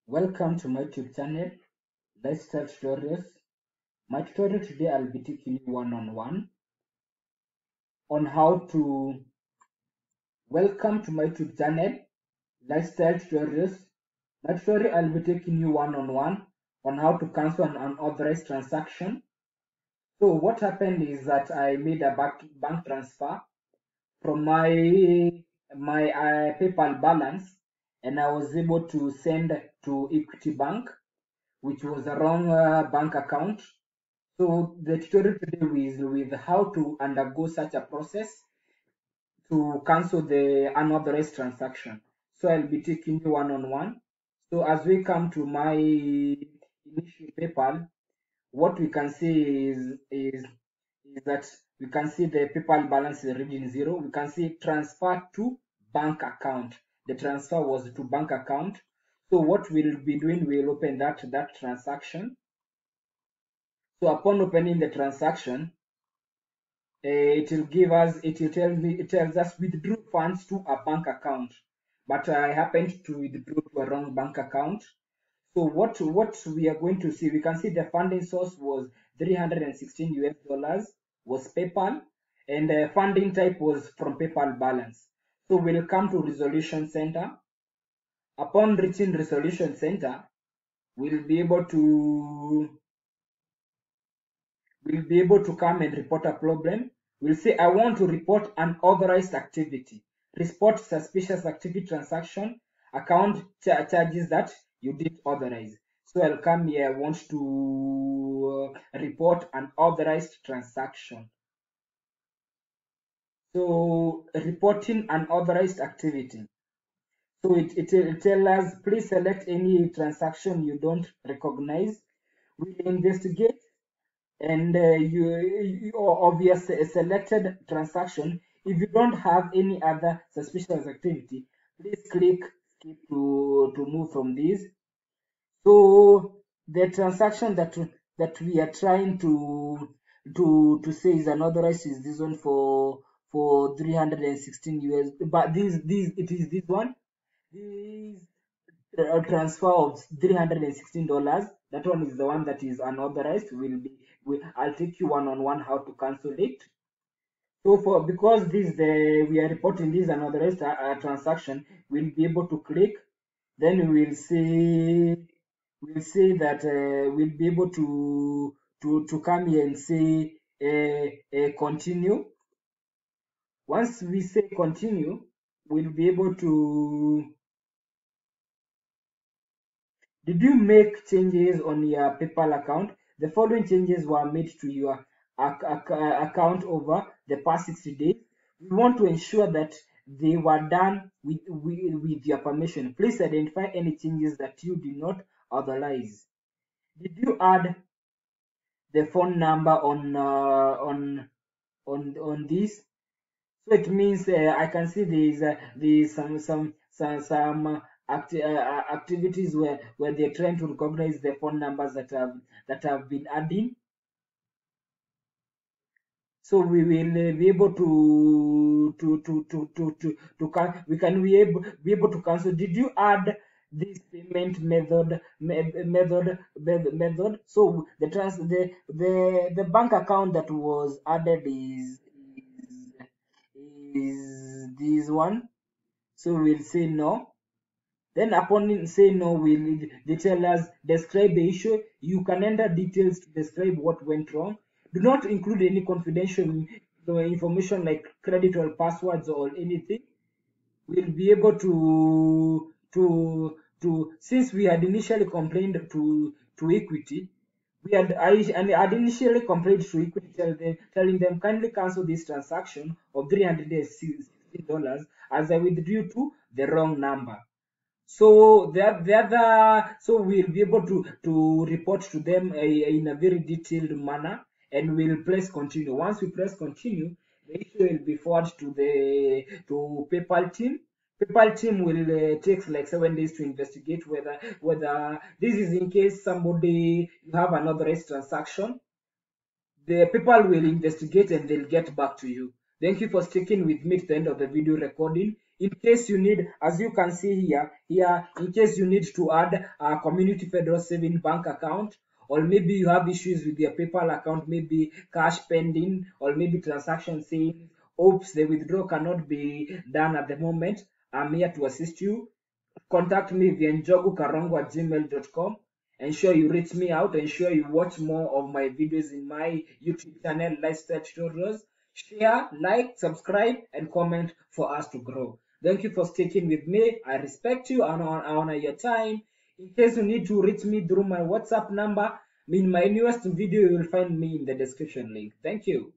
Welcome to my YouTube channel, Lifestyle Tutorials. My tutorial today I'll be taking you one-on-one on how to welcome to my YouTube channel, Lifestyle Tutorials. My tutorial I'll be taking you one-on-one on how to cancel an unauthorized transaction. So what happened is that I made a bank transfer from my PayPal balance, and I was able to send to Equity Bank, which was a wrong bank account. So the tutorial today is with how to undergo such a process to cancel the unauthorized transaction. So I'll be taking you one-on-one. So as we come to my initial PayPal, what we can see is that we can see the PayPal balance is reading zero. We can see transfer to bank account. The transfer was to bank account. So what we'll be doing, we'll open that transaction. So upon opening the transaction, it tells us withdraw funds to a bank account, but I happened to withdraw to a wrong bank account. So what we are going to see, we can see the funding source was 316 US dollars, was PayPal, and the funding type was from PayPal balance. So we'll come to Resolution Center. Upon reaching Resolution Center, we'll be able to come and report a problem. We'll say, I want to report unauthorized activity. Report suspicious activity transaction, account charges that you didn't authorize. So I'll come here, I want to report an unauthorized transaction. So reporting unauthorized activity. So it tells us, please select any transaction you don't recognize. We'll investigate, and you obvious selected transaction. If you don't have any other suspicious activity, please click skip to move from this. So the transaction that we are trying to say is unauthorized is this one for 316 US, but this it is this one, this transfer of $316. That one is the one that is unauthorized. I'll take you one-on-one how to cancel it. So because we are reporting this unauthorized transaction, we'll be able to click. Then we'll see that we'll be able to come here and say continue. Once we say continue, we'll be able to. Did you make changes on your PayPal account? The following changes were made to your account over the past 60 days. We want to ensure that they were done with your permission. Please identify any changes that you did not authorize. Did you add the phone number on this? So it means I can see there's some activities where they're trying to recognize the phone numbers that have been adding. So we will be able we can be able to cancel. Did you add this payment method? So the bank account that was added is this one. So we'll say no. Then upon say no, they tell us describe the issue. You can enter details to describe what went wrong. Do not include any confidential information like credit or passwords or anything. We'll be able to since we had initially complained to Equity, I had initially complained to Equity, telling them kindly cancel this transaction of $316 as I withdrew to the wrong number. So so we'll be able to report to them in a very detailed manner, and we'll press continue. Once we press continue, the issue will be forwarded to PayPal team. PayPal team will take like 7 days to investigate whether this is in case somebody you have an authorized transaction. The PayPal will investigate and they'll get back to you. Thank you for sticking with me to the end of the video recording. In case you need, as you can see here, in case you need to add a Community Federal Savings Bank account, or maybe you have issues with your PayPal account, maybe cash pending, or maybe transaction saying, oops, the withdrawal cannot be done at the moment, I'm here to assist you. Contact me via njogukarongo@gmail.com. Ensure you reach me out. Ensure you watch more of my videos in my YouTube channel, Lifestyle Tutorials. Share, like, subscribe, and comment for us to grow. Thank you for sticking with me. I respect you and I honor your time. In case you need to reach me through my WhatsApp number, in my newest video, you will find me in the description link. Thank you.